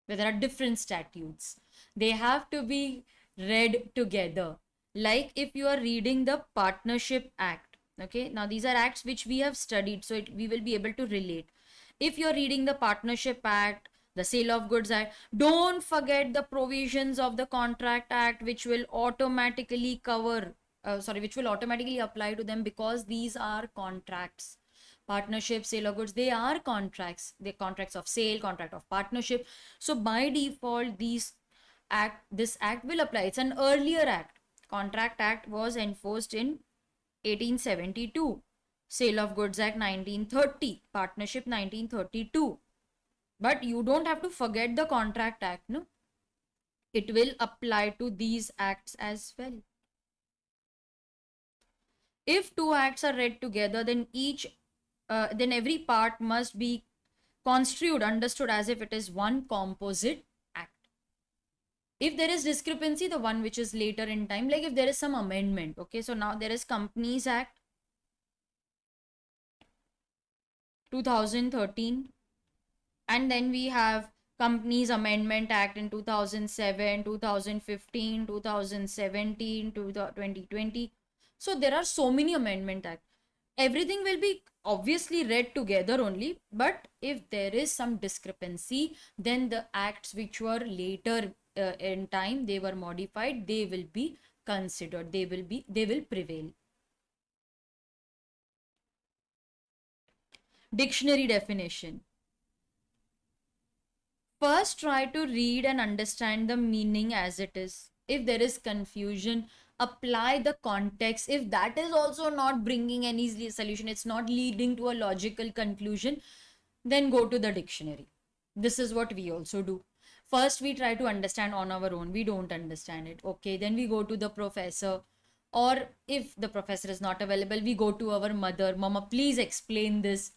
where there are different statutes. They have to be read together. Like if you are reading the Partnership Act, okay, now these are acts which we have studied, so we will be able to relate. If you're reading the Partnership Act, the Sale of Goods Act, don't forget the provisions of the Contract Act, which will automatically which will automatically apply to them, because these are contracts. Partnership, sale of goods, they are contracts. They're contracts of sale, contract of partnership. So by default, this act will apply. It's an earlier act. Contract Act was enforced in 1872. Sale of Goods Act 1930, Partnership 1932. But you don't have to forget the Contract Act, no? It will apply to these acts as well. If two acts are read together, then every part must be construed, understood as if it is one composite act. If there is discrepancy, the one which is later in time, like if there is some amendment, okay, so now there is Companies Act 2013, and then we have Companies Amendment Act in 2007, 2015, 2017, 2020. So there are so many amendment acts. Everything will be obviously read together only, but if there is some discrepancy, then the acts which were later in time, they were modified, they will be considered, they will prevail. Dictionary definition. First, try to read and understand the meaning as it is. If there is confusion, apply the context. If that is also not bringing any solution, it's not leading to a logical conclusion, then go to the dictionary. This is what we also do. First, we try to understand on our own. We don't understand it. Okay, then we go to the professor. Or if the professor is not available, we go to our mother. Mama, please explain this.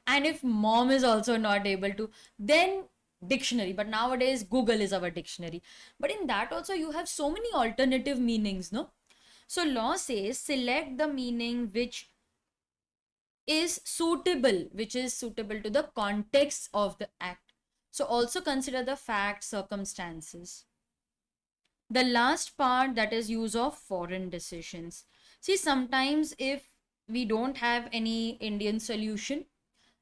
And if mom is also not able to, then dictionary. But nowadays Google is our dictionary. But in that also you have so many alternative meanings, no? So law says select the meaning which is suitable to the context of the act. So also consider the facts, circumstances. The last part, that is use of foreign decisions. See, sometimes if we don't have any Indian solution,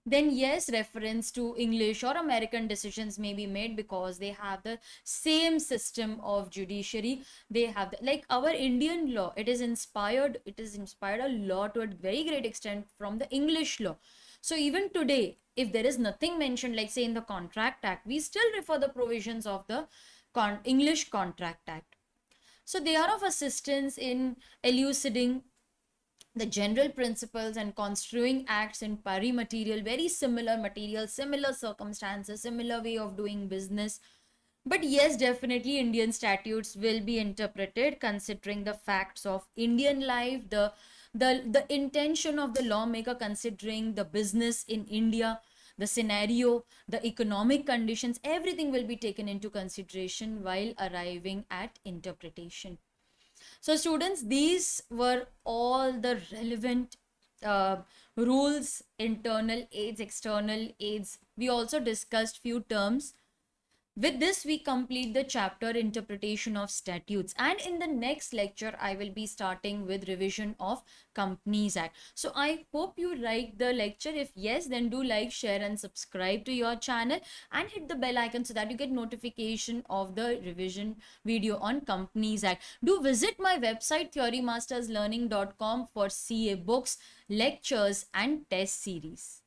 then yes, reference to English or American decisions may be made because they have the same system of judiciary. They have like our Indian law, it is inspired a lot to a very great extent from the English law. So even today, if there is nothing mentioned, like say in the Contract Act, we still refer the provisions of the English Contract Act. So they are of assistance in elucidating the general principles and construing acts in pari material, very similar material, similar circumstances, similar way of doing business. But yes, definitely Indian statutes will be interpreted considering the facts of Indian life, the intention of the lawmaker considering the business in India, the scenario, the economic conditions, everything will be taken into consideration while arriving at interpretation. So, students, these were all the relevant uh, rules, internal aids, external aids. We also discussed few terms. With this, we complete the chapter interpretation of statutes. And in the next lecture, I will be starting with revision of Companies Act. So I hope you like the lecture. If yes, then do like, share and subscribe to your channel and hit the bell icon so that you get notification of the revision video on Companies Act. Do visit my website theorymasterslearning.com for CA books, lectures and test series.